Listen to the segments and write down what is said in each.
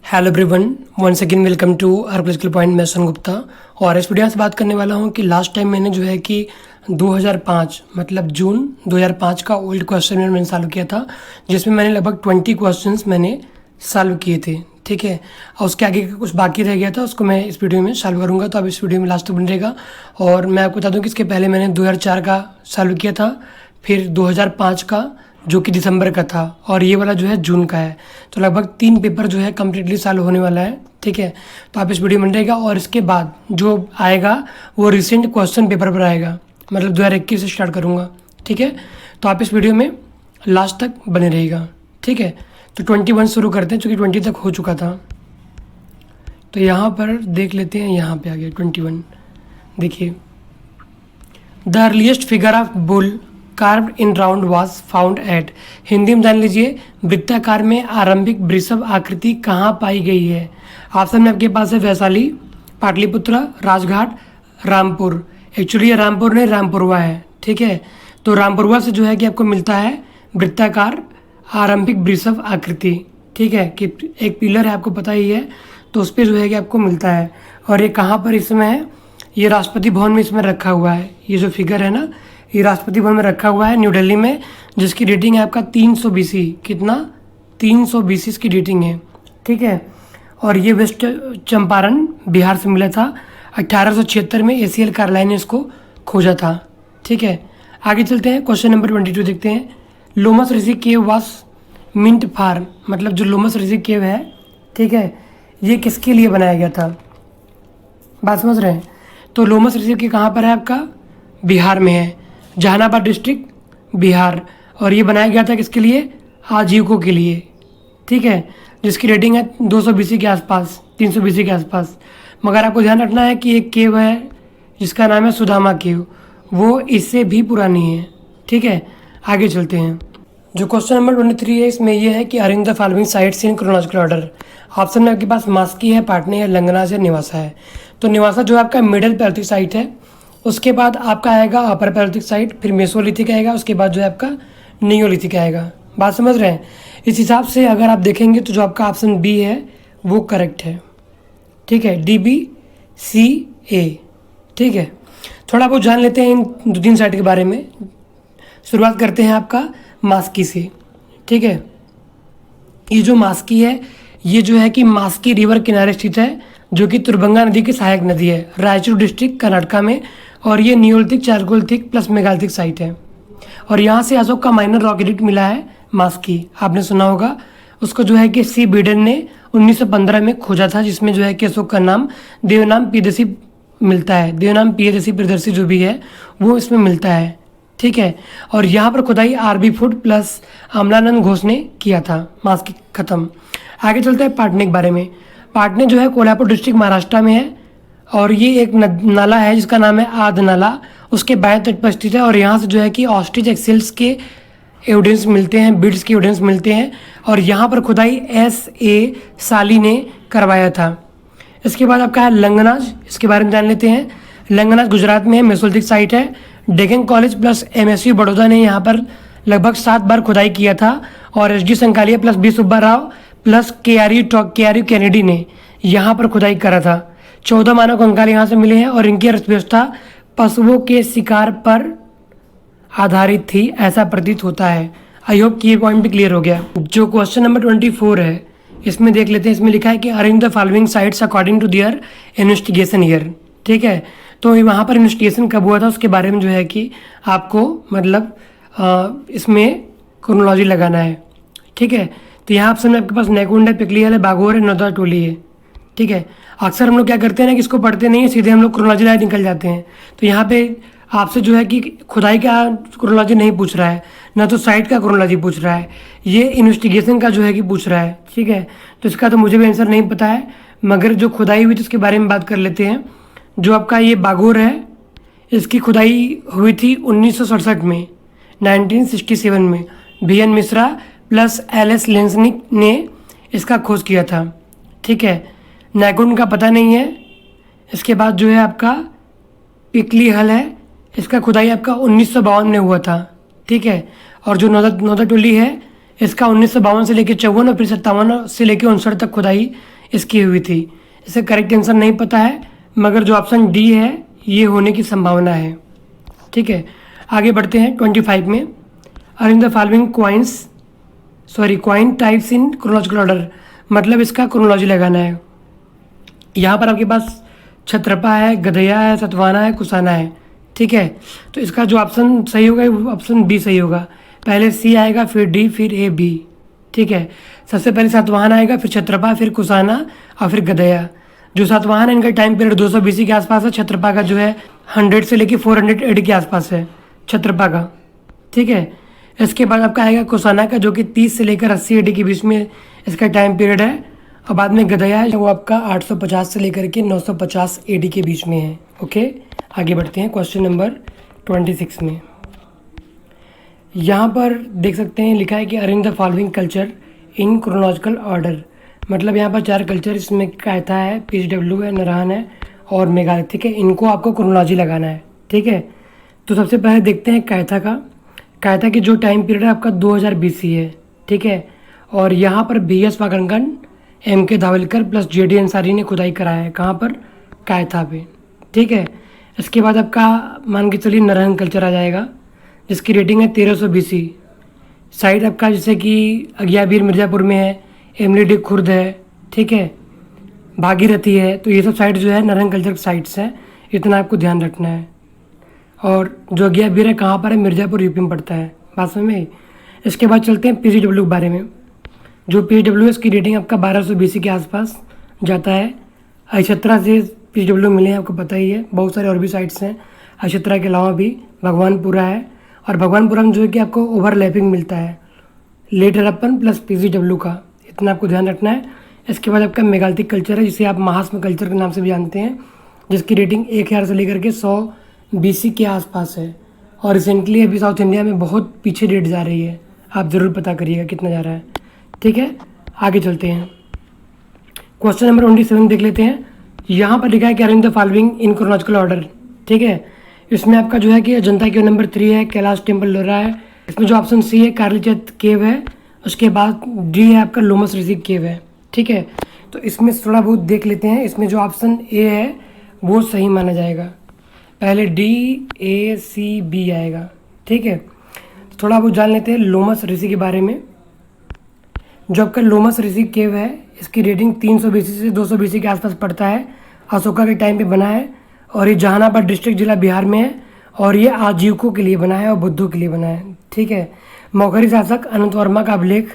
Hello everyone, once again welcome to our political point. मैं सन गुप्ता और इस वीडियो से बात करने वाला हूं कि लास्ट टाइम मैंने जो है कि 2005 मतलब जून 2005 का ओल्ड क्वेश्चन मैंने सॉल्व किया था, जिसमें मैंने लगभग 20 क्वेश्चंस मैंने सॉल्व किए थे। ठीक है, और उसके आगे का कुछ बाकी रह गया था, उसको मैं इस वीडियो में सॉल्व करूँगा। तो अब इस वीडियो में लास्ट तक बन रहेगा। और मैं आपको बता दूँ कि इसके पहले मैंने 2004 का सॉल्व किया था, फिर 2005 का जो कि दिसंबर का था, और ये वाला जो है जून का है। तो लगभग 3 पेपर जो है कम्प्लीटली सॉल्व होने वाला है। ठीक है, तो आप इस वीडियो में रहेगा। और इसके बाद जो आएगा वो रिसेंट क्वेश्चन पेपर पर आएगा, मतलब 2021 से स्टार्ट करूँगा। ठीक है, तो आप इस वीडियो में लास्ट तक बने रहेगा। ठीक है, तो 21 शुरू करते हैं, चूँकि 20 तक हो चुका था। तो यहाँ पर देख लेते हैं, यहाँ पे आ गया 21। देखिए, the earliest figure of bull carved in round was found at. Hindi में जान लीजिए, वृत्ताकार में आरंभिक वृषभ आकृति कहाँ पाई गई है। ऑप्शन में आपके पास है वैशाली, पाटलिपुत्र, राजघाट, रामपुर। एक्चुअली ये रामपुर नहीं, रामपुरवा है। ठीक है, तो रामपुरवा से जो है कि आपको मिलता है वृत्ताकार आरंभिक वृषभ आकृति। ठीक है, कि एक पिलर है, आपको पता ही है, तो उस पर जो है कि आपको मिलता है। और ये कहाँ पर इसमें है, ये राष्ट्रपति भवन में इसमें रखा हुआ है। ये जो फिगर है ना, ये राष्ट्रपति भवन में रखा हुआ है न्यू दिल्ली में, जिसकी रेटिंग है आपका 300 BC। कितना? 300 BC इसकी रेटिंग है। ठीक है, और ये वेस्ट चंपारण बिहार से मिला था। 1876 में ACL कार्लाइन ने इसको खोजा था। ठीक है, आगे चलते हैं, क्वेश्चन नंबर 22 देखते हैं। लोमस ऋषि केव वास मिंट फार, मतलब जो लोमस ऋषि केव है, ठीक है, ये किसके लिए बनाया गया था? बात समझ रहे हैं? तो लोमस ऋषि के कहाँ पर है आपका? बिहार में है, जहानाबाद डिस्ट्रिक्ट, बिहार। और ये बनाया गया था किसके लिए? आजीविकों के लिए। ठीक है, जिसकी रेटिंग है 200 BC के आसपास, 300 BC के आसपास। मगर आपको ध्यान रखना है कि एक केव है जिसका नाम है सुदामा केव, वो इससे भी पुरानी है। ठीक है, आगे चलते हैं। जो क्वेश्चन नंबर 23 है, इसमें यह है कि arrange the following sites in chronological order. Option में आपके पास मास्की है, पाटने है, लंगनाज है, निवासा है। तो निवासा जो आपका मिडिल पैलेथिक साइट है, उसके बाद आपका आएगा अपर पैलेथिक साइट, फिर मेसोलिथिक आएगा, उसके बाद जो है आपका नियोलिथिक आएगा। बात समझ रहे हैं? इस हिसाब से अगर आप देखेंगे तो जो आपका ऑप्शन बी है वो करेक्ट है। ठीक है, DBCA। ठीक है, थोड़ा बहुत जान लेते हैं इन 2-3 साइट के बारे में। शुरुआत करते हैं आपका मास्की से। ठीक है, ये जो मास्की है, ये जो है कि मास्की रिवर किनारे स्थित है, जो कि तुरबंगा नदी की सहायक नदी है, रायचूर डिस्ट्रिक्ट कर्नाटका में। और ये Neolithic, chalcolithic plus megalithic site है। और यहाँ से अशोक का माइनर रॉक एडिक्ट मिला है मास्की, आपने सुना होगा। उसको जो है कि C. बीडन ने 1915 में खोजा था, जिसमें जो है कि अशोक का नाम देवनाम प्रियदर्शी मिलता है। देवनाम प्रियदर्शी जो भी है वो इसमें मिलता है। ठीक है, और यहाँ पर खुदाई RB food plus Amalanand Ghosh ने किया था। मास्की खत्म। आगे चलते हैं पाटने के बारे में। पाटने जो है कोल्हापुर डिस्ट्रिक्ट महाराष्ट्र में है, और ये एक नाला है जिसका नाम है आद नाला, उसके बाएं तट पर स्थित है। और यहाँ से जो है कि ऑस्ट्रिच एक्सेल्स के एविडेंस मिलते हैं, बीड्स के एविडेंस मिलते हैं। और यहाँ पर खुदाई S.A. साली ने करवाया था। इसके बाद आपका है लंगनाज, इसके बारे में जान लेते हैं। लंगनाज गुजरात में है, मेसोलिथिक साइट है। Deccan college plus MSU Baroda ने यहाँ पर लगभग 7 बार खुदाई किया था। और SD Sankalia plus B. Subba Rao plus KRU Kennedy ने यहाँ पर खुदाई करा था। 14 मानव कंकाल यहाँ से मिले हैं, और इनकी अर्थव्यवस्था पशुओं के शिकार पर आधारित थी, ऐसा प्रतीत होता है। आई होप कि ये पॉइंट भी क्लियर हो गया। जो क्वेश्चन नंबर 24 है, इसमें देख लेते हैं। इसमें लिखा है कि arrange the following sites according to their investigation year. ठीक है, तो वहाँ पर इन्वेस्टिगेशन कब हुआ था उसके बारे में जो है कि आपको मतलब इसमें क्रोनोलॉजी लगाना है। ठीक है, तो यहाँ ऑप्शन में आपके पास नेकुंड है, पिकलियल है, बागोर है, नौदा टोली है। ठीक है, अक्सर हम लोग क्या करते हैं ना कि इसको पढ़ते नहीं है, सीधे हम लोग क्रोनोलॉजी लाइन निकल जाते हैं। तो यहाँ पे आपसे जो है कि खुदाई का क्रोनोलॉजी नहीं पूछ रहा है, ना तो साइट का क्रोनोलॉजी पूछ रहा है, ये इन्वेस्टिगेशन का जो है कि पूछ रहा है। ठीक है, तो इसका तो मुझे भी आंसर नहीं पता है, मगर जो खुदाई हुई थी उसके बारे में बात कर लेते हैं। जो आपका ये बागोर है, इसकी खुदाई हुई थी 1967 में, 1967 में VN मिश्रा प्लस LS लेंसनिक ने इसका खोज किया था। ठीक है, नायकुंड का पता नहीं है। इसके बाद जो है आपका पिकली हल है, इसका खुदाई आपका 1952 में हुआ था। ठीक है, और जो नौदा टोली है, इसका 1952 से लेकर 54 और फिर 57 से लेकर 59 तक खुदाई इसकी हुई थी। इसका करेक्ट आंसर नहीं पता है, मगर जो ऑप्शन डी है ये होने की संभावना है। ठीक है, आगे बढ़ते हैं 25 में। Arrange the following coin types in chronological order, मतलब इसका क्रोनोलॉजी लगाना है। यहाँ पर आपके पास छत्रपा है, गधया है, सतवाना है, कुसाना है। ठीक है, तो इसका जो ऑप्शन सही होगा वो ऑप्शन बी सही होगा। पहले सी आएगा, फिर डी, फिर ए, बी। ठीक है, सबसे पहले सातवाहन आएगा, फिर छत्रपा, फिर कुसाना और फिर गधया। जो सातवाहन है इनका टाइम पीरियड 200 BC के आसपास है। छत्रपा का जो है 100 से लेकर 400 AD के आसपास है छत्रपा का। ठीक है, इसके बाद आपका आएगा कुसाना का, जो कि 30 से लेकर 80 AD के बीच में इसका टाइम पीरियड है। और बाद में गधया है, वो आपका 850 से लेकर के 950 AD के बीच में है। ओके, आगे बढ़ते हैं क्वेश्चन नंबर 26 में। यहाँ पर देख सकते हैं लिखा है कि arrange the following culture in chronological order, मतलब यहाँ पर 4 कल्चर, इसमें कायथा है, पीएचडब्ल्यू है, नारायण है और मेघालय। ठीक है, इनको आपको क्रोनोलॉजी लगाना है। ठीक है, तो सबसे पहले देखते हैं कायथा का। कायथा की जो टाइम पीरियड है आपका 2000 BC है। ठीक है, और यहाँ पर BS Wakankar, MK Dhavalikar plus JD Ansari ने खुदाई कराया है। कहाँ पर? कायथा पे। ठीक है, इसके बाद आपका मान के चलिए नारायण कल्चर आ जाएगा, जिसकी रेटिंग है 1300 BC। साइट आपका जैसे कि अगियाबीर मिर्ज़ापुर में है, एमलीडी खुर्द है। ठीक है, भागीरथी है। तो ये सब साइट जो है नारायण कल्चर साइट्स हैं, इतना आपको ध्यान रखना है। और जो अगियाबीर है कहाँ पर है? मिर्ज़ापुर, यूपी में पड़ता है। बात समझ में? इसके बाद चलते हैं पीजीडब्ल्यू के बारे में। जो पीजीडब्ल्यू इसकी रेटिंग आपका 1200 BC के आसपास जाता है। अक्षत्रा से पीजीडब्ल्यू मिले हैं, आपको पता ही है। बहुत सारे और भी साइट्स हैं अक्षत्रा के अलावा भी। भगवानपुरा है, और भगवानपुरा में जो है कि आपको ओवरलैपिंग मिलता है लेट हड़प्पन प्लस पीजीडब्ल्यू का, इतना आपको ध्यान रखना है। इसके बाद आपका मेगालिथिक कल्चर है, जिसे आप महास्म कल्चर के नाम से भी जानते हैं, जिसकी रेटिंग 1000 से लेकर के 100 BC के आसपास है। और रिसेंटली अभी साउथ इंडिया में बहुत पीछे डेट जा रही है, आप ज़रूर पता करिएगा कितना जा रहा है। ठीक है, आगे चलते हैं। क्वेश्चन नंबर 27 देख लेते हैं। यहाँ पर लिखा है कि arrange the following in chronological order. ठीक है, इसमें आपका जो है कि अजंता केव नंबर 3 है, कैलाश टेम्पल लोरा है। इसमें जो ऑप्शन सी है कारलीचंद केव है। उसके बाद डी है आपका लोमस ऋषि केव है। ठीक है, तो इसमें थोड़ा बहुत देख लेते हैं। इसमें जो ऑप्शन ए है वो सही माना जाएगा। पहले DACB आएगा। ठीक है, तो थोड़ा बहुत जान लेते हैं लोमस ऋषि के बारे में। जो आपका लोमस ऋषि केव है, इसकी रेटिंग 300 BC से 200 BC के आसपास पड़ता है। अशोका के टाइम पे बना है, और ये जहानाबाद डिस्ट्रिक्ट जिला बिहार में है। और ये आजीविकों के लिए बना है और बुद्धों के लिए बना है। ठीक है, मौखरी शासक अनंत वर्मा का अभिलेख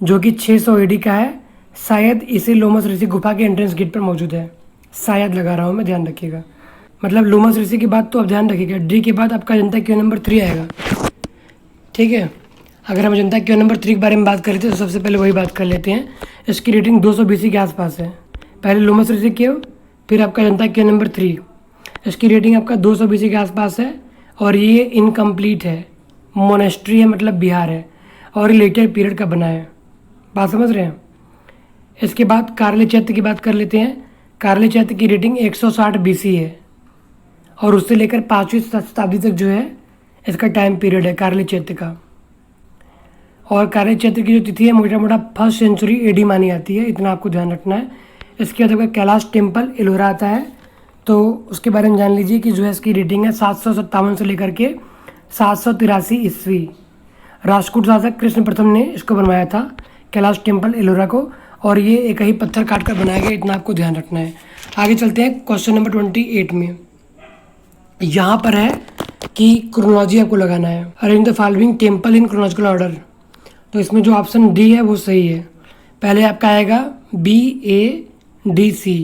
जो कि 600 AD का है, शायद इसे लोमस ऋषि गुफा के एंट्रेंस गेट पर मौजूद है। शायद लगा रहा हूँ मैं, ध्यान रखिएगा। मतलब लोमस ऋषि की बात तो आप ध्यान रखिएगा। डी के बाद आपका अजंता केव नंबर 3 आएगा। ठीक है, अगर हम अजंता केव नंबर 3 के बारे में बात करें तो सबसे पहले वही बात कर लेते हैं। इसकी रेटिंग 200 BC के आसपास है। पहले लोमस ऋषि केव, फिर आपका अजंता केव नंबर 3। इसकी रेटिंग आपका 200 BC के आसपास है, और ये इनकम्प्लीट है, मोनेस्ट्री है, मतलब बिहार है, और लेटर पीरियड का बना है। बात समझ रहे हैं? इसके बाद कारली चैत्य की बात कर लेते हैं। कारली चैत्य की रेटिंग 160 BC है, और उससे लेकर 5वीं शताब्दी तक जो है इसका टाइम पीरियड है कारली चैत्य का। और कारली चैत्य की जो तिथि है मोटा मोटा 1st सेंचुरी AD मानी जाती है, इतना आपको ध्यान रखना है। इसके बाद आपका कैलाश टेम्पल एलोरा आता है, तो उसके बारे में जान लीजिए कि जो है इसकी रेटिंग है 757 से लेकर के 783 ईस्वी। राष्ट्रकूट शासक कृष्ण प्रथम ने इसको बनवाया था, कैलाश टेम्पल एलोरा को, और ये एक ही पत्थर काट कर बनाया गया, इतना आपको ध्यान रखना है। आगे चलते हैं क्वेश्चन नंबर 28 में। यहाँ पर है कि क्रोनोलॉजी आपको लगाना है। Arrange the following temple in chronological order. तो इसमें जो ऑप्शन डी है वो सही है। पहले आपका आएगा BADC।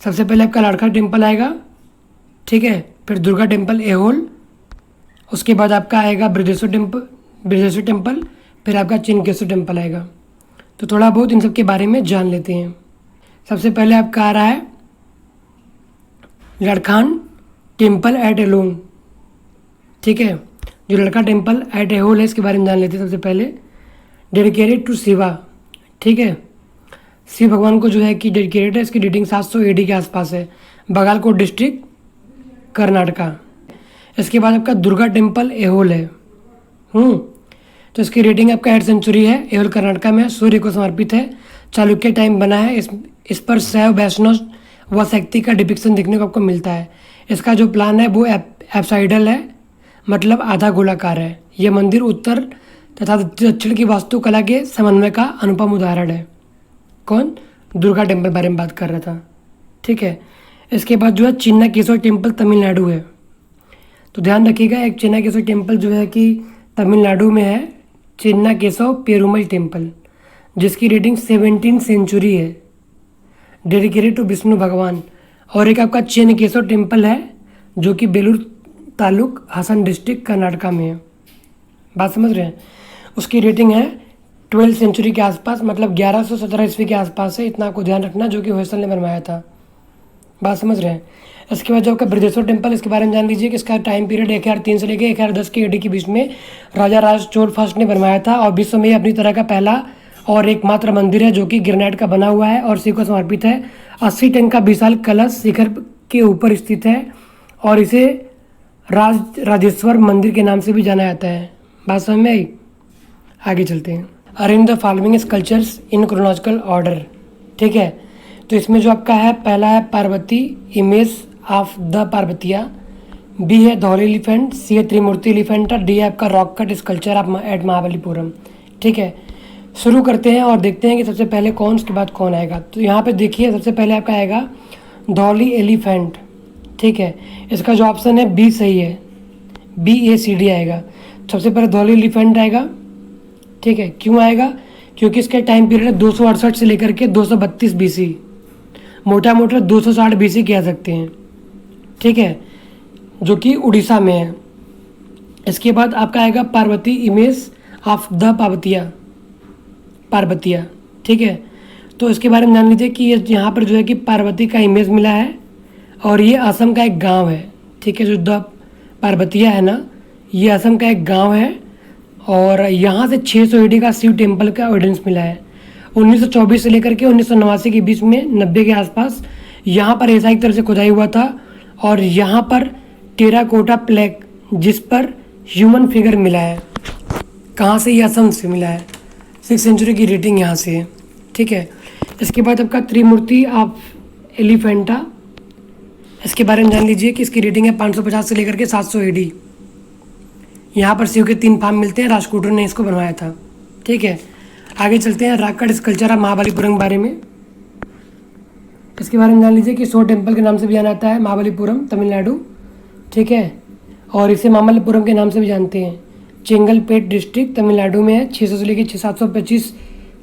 सबसे पहले आपका लाड़का टेम्पल आएगा। ठीक है, फिर दुर्गा टेम्पल एहोल, उसके बाद आपका आएगा ब्रजेश्वर टेम्पल, फिर आपका चिनकेश्वर टेम्पल आएगा। तो थोड़ा बहुत इन सब के बारे में जान लेते हैं। सबसे पहले आपका आ रहा है लड़खान टेम्पल एट एलोन। ठीक है, जो लड़का टेम्पल एट एहोल है इसके बारे में जान लेते हैं। सबसे पहले डेडिकेटेड टू शिवा। ठीक है, शिव भगवान को जो है कि डेडिकेटेड है। इसकी डेटिंग 700 AD के आसपास है, बागलकोट डिस्ट्रिक्ट, कर्नाटका। इसके बाद आपका दुर्गा टेम्पल एहोल है। तो इसकी रेटिंग आपका 8th सेंचुरी है, एहोल कर्नाटका में, सूर्य को समर्पित है, चालुक्य टाइम बना है। इस पर शैव वैष्णव व शक्ति का डिपिक्शन देखने को आपको मिलता है। इसका जो प्लान है वो एप्साइडल है, मतलब आधा गोलाकार है। यह मंदिर उत्तर तथा दक्षिण की वास्तुकला के समन्वय का अनुपम उदाहरण है। कौन? दुर्गा टेम्पल बारे में बात कर रहा था। ठीक है, इसके बाद जो है चिन्ना केशव टेम्पल तमिलनाडु है। तो ध्यान रखिएगा, एक चिन्ना केशव टेम्पल जो है कि तमिलनाडु में है, चिन्ना केशव पेरुमल टेम्पल, जिसकी रेटिंग 17th सेंचुरी है, डेडिकेटेड टू विष्णु भगवान। और एक आपका चिन्न केशव टेम्पल है जो कि बेलूर तालुक, हासन डिस्ट्रिक्ट, कर्नाटका में है। बात समझ रहे हैं? उसकी रेटिंग है 12th सेंचुरी के आसपास, मतलब 1117 ईस्वी के आसपास है। इतना आपको ध्यान रखना, जो कि होयसल ने बनवाया था। बात समझ रहे हैं? इसके बाद जो आपका बृहदेश्वर टेम्पल, इसके बारे में जान लीजिए कि इसका टाइम पीरियड 1003 से लेकर 1010 के एडी के बीच में राजा राज चोल फर्स्ट ने बनवाया था। और विश्व में अपनी तरह का पहला और एकमात्र मंदिर है जो कि ग्रेनाइट का बना हुआ है और शिव को समर्पित है। 80 टन का विशाल कलश शिखर के ऊपर स्थित है और इसे राजेश्वर मंदिर के नाम से भी जाना जाता है। बात समझ में आई? आगे चलते हैं। Arrange the following sculptures in chronological order. ठीक है, तो इसमें जो आपका है, पहला है पार्वती, इमेज ऑफ द पार्वतिया। बी है धौली एलिफेंट। सी है त्रिमूर्ति एलिफेंट। डी है आपका rock cut sculpture of at Mahabalipuram. ठीक है, शुरू करते हैं और देखते हैं कि सबसे पहले कौन, उसके बाद कौन आएगा। तो यहाँ पे देखिए, सबसे पहले आपका आएगा धौली एलिफेंट। ठीक है, इसका जो ऑप्शन है बी सही है, BACD आएगा। सबसे पहले धौली एलिफेंट आएगा। ठीक है, क्यों आएगा? क्योंकि इसका टाइम पीरियड है 268 से लेकर के 232 BC, मोटा मोटा 260 BC कह सकते हैं। ठीक है, जो कि उड़ीसा में है। इसके बाद आपका आएगा पार्वती, इमेज ऑफ द पार्वतिया। ठीक है, तो इसके बारे में जान लीजिए कि यहाँ पर जो है कि पार्वती का इमेज मिला है और ये असम का एक गांव है। ठीक है, जो द पार्वतिया है ना, ये असम का एक गांव है और यहाँ से 600 AD का शिव टेम्पल का एविडेंस मिला है। 1924 से लेकर के 1989 के बीच में, 90 के आसपास यहाँ पर ऐसा एक तरह से खुदाई हुआ था और यहाँ पर टेराकोटा प्लेक, जिस पर ह्यूमन फिगर मिला है। कहाँ से? ये असम से मिला है। 6th सेंचुरी की रेटिंग यहाँ से है। ठीक है, इसके बाद आपका त्रिमूर्ति ऑफ एलिफेंटा, इसके बारे में जान लीजिए कि इसकी रेटिंग है 550 से लेकर के 700 AD। यहाँ पर शिव के 3 फार्म मिलते हैं, राजकूटर ने इसको बनवाया था। ठीक है, आगे चलते हैं rock cut sculpture of Mahabalipuram के बारे में। इसके बारे में जान लीजिए कि शो टेम्पल के नाम से भी जाना जाता है, महाबलीपुरम, तमिलनाडु। ठीक है, और इसे मामल्लपुरम के नाम से भी जानते हैं। चेंगलपेट डिस्ट्रिक्ट तमिलनाडु में है। 600 से लेकर 725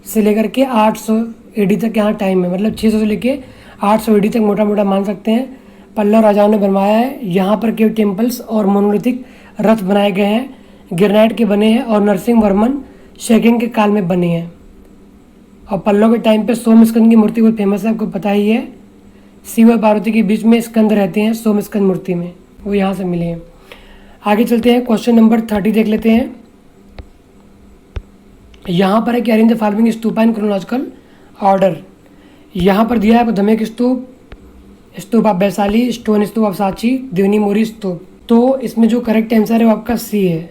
से लेकर के 800 AD तक यहाँ टाइम है, मतलब 600 से लेकर 800 AD तक मोटा मोटा मान सकते हैं। पल्लव राजाओं ने बनवाया है। यहाँ पर केव टेम्पल्स और मोनोलिथिक रथ बनाए गए हैं, ग्रेनाइट के बने हैं और नरसिंह वर्मन सेकंड के काल में बने हैं। और पल्लव के टाइम पे सोम स्कंद की मूर्ति बहुत फेमस है, आपको पता ही है। शिव और पार्वती के बीच में स्कंद रहते हैं सोम स्कंद मूर्ति में, वो यहाँ से मिले हैं। आगे चलते हैं, क्वेश्चन नंबर 30 देख लेते हैं। यहाँ पर है कि arrange the following stupa in chronological order. यहाँ पर दिया है Dhamek stupa, stupa of Vaishali, stone stupa of Sanchi, Devni Mori stupa. तो इसमें जो करेक्ट आंसर है वो आपका सी है।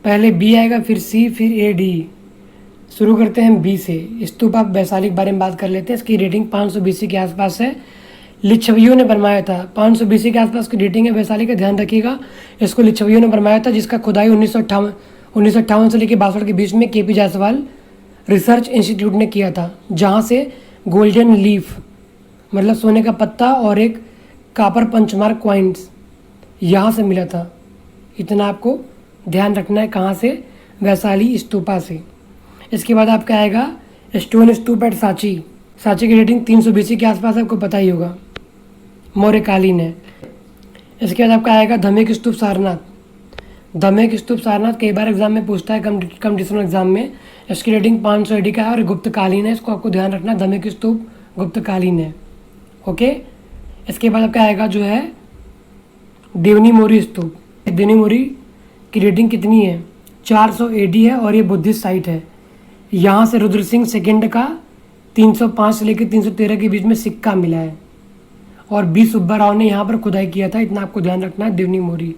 पहले बी आएगा, फिर सी, फिर AD। शुरू करते हैं बी से। स्तूप ऑफ वैशाली के बारे में बात कर लेते हैं। इसकी रेटिंग 500 BC के आसपास है, लिच्छवियों ने बनवाया था। 500 BC के आसपास की रेटिंग है वैशाली का, ध्यान रखिएगा। इसको लिच्छवियों ने बनवाया था, जिसका खुदाई 1958 से लेकर 62 के बीच में KP जायसवाल रिसर्च इंस्टीट्यूट ने किया था, जहाँ से गोल्डन लीफ, मतलब सोने का पत्ता, और एक कापर पंचमार्क क्वाइंस यहाँ से मिला था। इतना आपको ध्यान रखना है। कहाँ से? वैशाली स्तूपा से। इसके बाद आपका आएगा स्टोन स्तूप एट सांची। सांची की रेटिंग 300 BC के आसपास, आपको पता ही होगा, मौर्यकालीन है। इसके बाद आपका आएगा धमेक स्तूप सारनाथ। धमेक स्तूप सारनाथ कई बार एग्जाम में पूछता है, कंपटीशन एग्जाम में। इसकी रेटिंग 500 AD का है और गुप्तकालीन है, इसको आपको ध्यान रखना। धमेक स्तूप गुप्तकालीन है। ओके, इसके बाद आपका आएगा जो है देवनी मोरी स्तूप। देवनी मोरी की रेटिंग कितनी है? 400 AD है और ये बुद्धिस्ट साइट है। यहाँ से रुद्र सिंह सेकेंड का 305 से लेकर 313 के बीच में सिक्का मिला है और बी सुब्बा राव ने यहाँ पर खुदाई किया था। इतना आपको ध्यान रखना है। देवनी मोरी।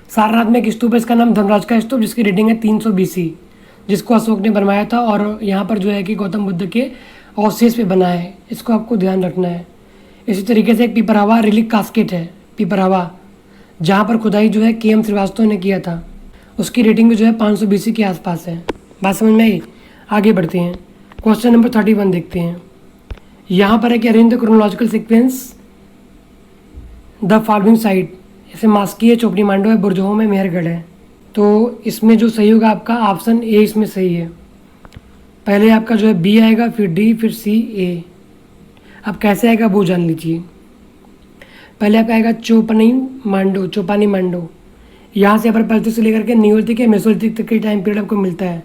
सारनाथ में एक स्तूप है, इसका नाम धर्मराज का स्तूप, जिसकी रेटिंग है 300 BC। जिसको अशोक ने बनवाया था, और यहाँ पर जो है कि गौतम बुद्ध के अवशेष पे बना है, इसको आपको ध्यान रखना है। इसी तरीके से एक पिपरावा रिलिक कास्केट है, पिपरावा, जहाँ पर खुदाई जो है KM श्रीवास्तव ने किया था, उसकी रेटिंग भी जो है 500 BC के आसपास है। बात समझ में आई? आगे बढ़ते हैं, क्वेश्चन नंबर 31 देखते हैं। यहाँ पर है कि arrange the chronological sequence the following site, जैसे मास्की है, चोपड़ी मांडो है, बुरजोहोम है, मेहरगढ़ है। तो इसमें जो सही होगा आपका ऑप्शन ए इसमें सही है। पहले आपका जो है बी आएगा, फिर डी, फिर सी, ए। अब कैसे आएगा वो जान लीजिए। पहले आपका आएगा चोपानी मांडो, यहाँ से अपर पैलेस्टीन से लेकर के नियोलिथिक या मेसोलिथिक तक के टाइम पीरियड आपको मिलता है,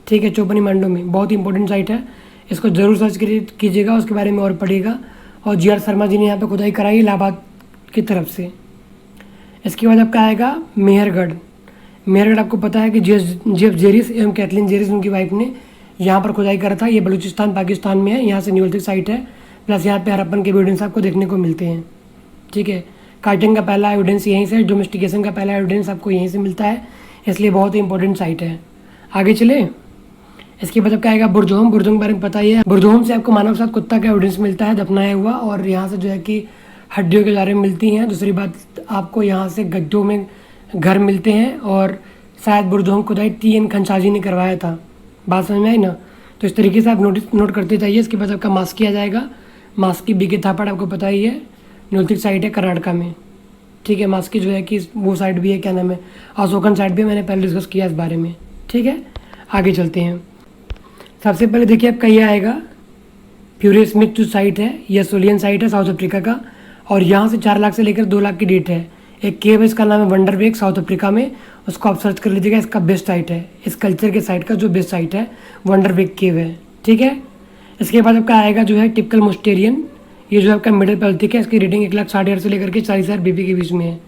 ठीक है। चोपानी मांडो में बहुत ही इंपॉर्टेंट साइट है, इसको जरूर सर्च कीजिएगा, उसके बारे में और पढ़िएगा। और GR शर्मा जी ने यहाँ पे खुदाई कराई इलाहाबाद की तरफ से। इसके बाद आपका आएगा मेहरगढ़ आपको पता है कि JF जेरिस एवं कैथलीन जेरिस उनकी वाइफ ने यहाँ पर खुदाई करा था। ये बलूचिस्तान पाकिस्तान में है, यहाँ से नियोलिथिक साइट है, प्लस यहाँ पे हड़प्पन के एविडेंस आपको देखने को मिलते हैं, ठीक है। काइटिंग का पहला एविडेंस यहीं से, डोमेस्टिकेशन का पहला एविडेंस आपको यहीं से मिलता है, इसलिए बहुत ही इंपॉर्टेंट साइट है। आगे चले, इसके बाद आपका आएगा बुरजोहम के बारे में पता ही है। बुरजोहम से आपको मानव के साथ कुत्ता का एविडेंस मिलता है दफनाया हुआ, और यहाँ से जो है कि हड्डियों के जारे मिलती हैं। दूसरी बात, आपको यहाँ से गड्ढों में घर मिलते हैं, और शायद बुरजोहम खुदाई TN खंचाजी ने करवाया था। बात समझ में आई ना? तो इस तरीके से आप नोट करते जाइए। इसके बाद आपका मास्की आ जाएगा, मास्की BK थापड़ आपको पता ही है, नियोलिथिक साइट है कर्नाटका में, ठीक है। मास्की जो है कि वो साइट भी है, क्या नाम है, अशोकन साइट भी, मैंने पहले डिस्कस किया इस बारे में, ठीक है। आगे चलते हैं। सबसे पहले देखिए आपका ये आएगा फ्यूरी स्मिथ जो साइट है, यह सोलियन साइट है साउथ अफ्रीका का, और यहाँ से 4 लाख से लेकर 2 लाख की डेट है। एक केव है, इसका नाम है वंडरवेग, साउथ अफ्रीका में, उसको आप सर्च कर लीजिएगा। इसका बेस्ट साइट है, इस कल्चर के साइट का जो बेस्ट साइट है वंडरवेग केव है, ठीक है। इसके बाद आपका आएगा जो है टिपिकल मोस्टेरियन, ये जो आपका मिडिल पैलेस्टिक है, इसकी रेटिंग 1,60,000 से लेकर के 40,000 BC के बीच में है।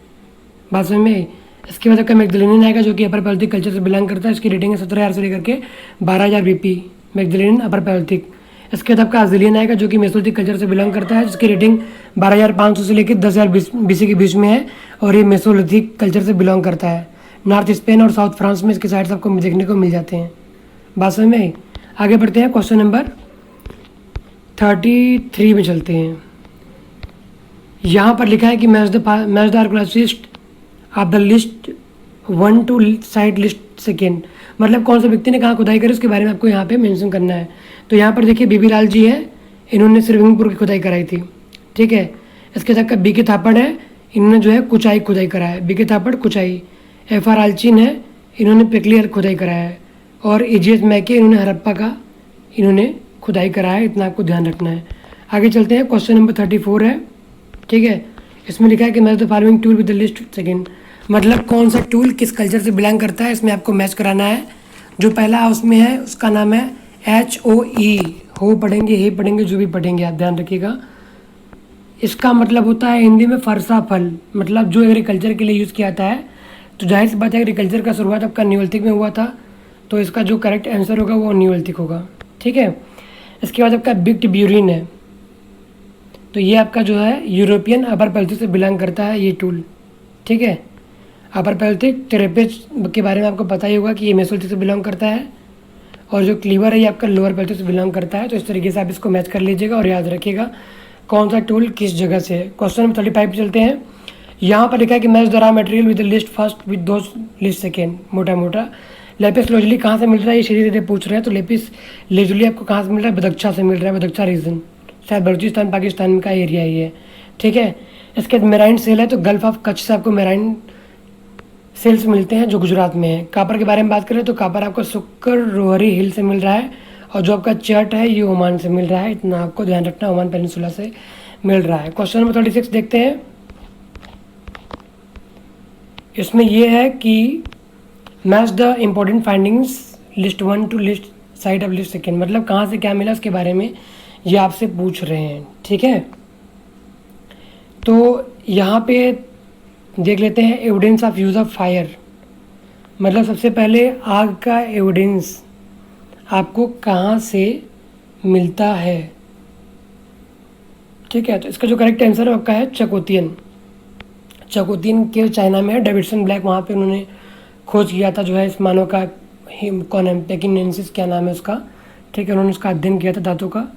बात समझ में? इसके बाद आपका मैगदलेनियन आएगा, जो कि अपर पैलेस्टिक कल्चर से बिलोंग करता है, इसकी रेटिंग है 17,000 से लेकर के 12,000 BP, मैगदलेनियन अपर पैलेस्टिक। इसके बाद आपका अज़लियन आएगा, जो कि मेसोलिथिक कल्चर से बिलोंग करता है, जिसकी रेटिंग 12,500 से लेकर 10,000 BC के बीच में है, और ये मेसोलिथिक कल्चर से बिलोंग करता है। नॉर्थ स्पेन और साउथ फ्रांस में इसके साइट्स आपको देखने को मिल जाते हैं। बात समझ में? आगे बढ़ते हैं, क्वेश्चन नंबर 33 में चलते हैं। यहाँ पर लिखा है कि match the archaeologist of the list 1 to site list second, मतलब कौन सा व्यक्ति ने कहाँ खुदाई करी उसके बारे में आपको यहाँ पे मेंशन करना है। तो यहाँ पर देखिए BB लाल जी है, इन्होंने श्रीविंगपुर की खुदाई कराई थी, ठीक है। इसके साथ का BK थापड़ है, इन्होंने जो है कुचाई खुदाई करा है, BK थापड़ कुचाई। FR आल्चिन है, इन्होंने पिकली खुदाई कराया है, और EGS मैके, इन्होंने हड़प्पा का इन्होंने खुदाई कराया है, इतना आपको ध्यान रखना है। आगे चलते हैं, क्वेश्चन नंबर 34 है, ठीक है। इसमें लिखा है कि match the following tool with the list second, मतलब कौन सा टूल किस कल्चर से बिलोंग करता है, इसमें आपको मैच कराना है। जो पहला उसमें है उसका नाम है HOE, हो पढ़ेंगे, हे पढ़ेंगे, जो भी पढ़ेंगे आप ध्यान रखिएगा। इसका मतलब होता है हिंदी में फरसा फल, मतलब जो एग्रीकल्चर के लिए यूज़ किया जाता है। तो जाहिर सी बात है एग्रीकल्चर का शुरुआत आपका नियोलिथिक में हुआ था, तो इसका जो करेक्ट आंसर होगा वो नियोलिथिक होगा, ठीक है। इसके बाद आपका बिग ट्यूबरिन है, तो ये आपका जो है यूरोपियन अपर पैलेस्टिक से बिलोंग करता है ये टूल, ठीक है। अपर पैलेस्टिक ट्रेपेज के बारे में आपको पता ही होगा कि ये मेसोलिथिक से बिलोंग करता है, और जो क्लीवर है ये आपका लोअर पैलेस्टिक से बिलोंग करता है। तो इस तरीके से आप इसको मैच कर लीजिएगा और याद रखिएगा कौन सा टूल किस जगह से है। क्वेश्चन नंबर 35 पे चलते हैं। यहाँ पर लिखा है कि match the raw material with list first with those list second, मोटा मोटा। लेपिस लेजुली कहाँ से मिल रहा है, ये सीधे सीधे पूछ रहे हैं। तो लेपिस लेजुली आपको कहाँ से मिल रहा है, बदख्शा से मिल रहा है, बदख्शा रीजन, शायद बलूचिस्तान पाकिस्तान का एरिया ही है, ठीक है। इसके बाद मेराइन सेल है, तो गल्फ ऑफ कच्छ से आपको मेराइन सेल्स मिलते हैं जो गुजरात में है। कापर के बारे में बात करें तो कापर आपको शुक्र रोहरी हिल से मिल रहा है, और जो आपका चर्ट है ये ओमान से मिल रहा है, इतना आपको ध्यान रखना, ओमान पेनिनसुला से मिल रहा है। क्वेश्चन नंबर 36 देखते हैं। इसमें यह है कि match the important findings list 1 to list site of list second, मतलब कहाँ से क्या मिला उसके बारे में ये आपसे पूछ रहे हैं, ठीक है। तो यहाँ पे देख लेते हैं evidence of use of fire, मतलब सबसे पहले आग का एविडेंस आपको कहाँ से मिलता है, ठीक है। तो इसका जो करेक्ट आंसर आपका है चकोतियन। चकोतियन के चाइना में है, डेविडसन ब्लैक वहाँ पे उन्होंने खोज किया था जो है इस मानव का पेकिनेंसिस क्या नाम है उसका, ठीक है, उन्होंने उसका अध्ययन किया था धातु का।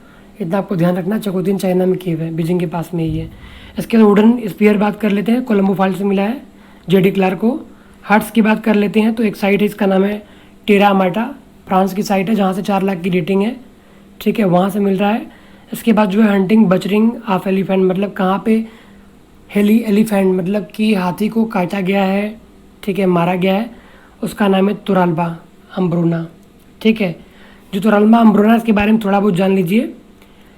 इतना आपको ध्यान रखना। चकोतीन चाइना में केव है, बीजिंग के पास में ही है। इसके बाद वुडन स्पीयर बात कर लेते हैं, कोलंबो फाल्ट से मिला है जेडी क्लार्क को। हार्ट्स की बात कर लेते हैं तो एक साइट है, इसका नाम है टेरा अमाटा, फ्रांस की साइट है जहाँ से 4 लाख की रेटिंग है, ठीक है, वहाँ से मिल रहा है। इसके बाद जो है हंटिंग बचरिंग ऑफ एलिफेंट, मतलब कहाँ पे एलिफेंट मतलब कि हाथी को काटा गया है, ठीक है, मारा गया है, उसका नाम है तुराल्बा अम्ब्रोना, ठीक है। जो तुराल्बा अम्ब्रोना, इसके बारे में थोड़ा बहुत जान लीजिए।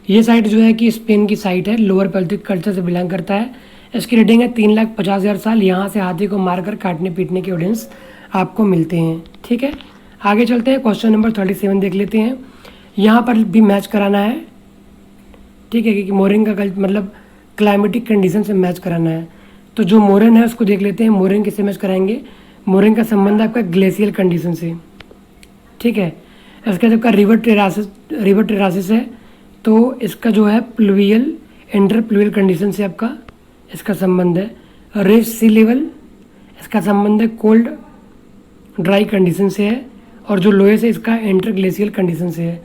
ये साइट जो है कि स्पेन की साइट है, लोअर पेल्टिक कल्चर से बिलोंग करता है। इसकी रेटिंग है 3,50,000 साल। यहाँ से हाथी को मारकर काटने पीटने के एविडेंस आपको मिलते हैं, ठीक है। आगे चलते हैं, क्वेश्चन नंबर 37 देख लेते हैं। यहाँ पर भी मैच कराना है, ठीक है, क्योंकि मोरिंग का मतलब क्लाइमेटिक कंडीशन से मैच कराना है। तो जो मोरन है उसको देख लेते हैं। मोरन किससे मैच कराएंगे? मोरन का संबंध आपका ग्लेशियल कंडीशन से, ठीक है। इसका जब का रिवर टेरासिस है तो इसका जो है प्लूवियल इंटर प्लूवियल कंडीशन से आपका इसका संबंध है। रेज सी लेवल, इसका संबंध है कोल्ड ड्राई कंडीशन से है। और जो लोएस्ट है इसका इंटर ग्लेशियल कंडीशन से है।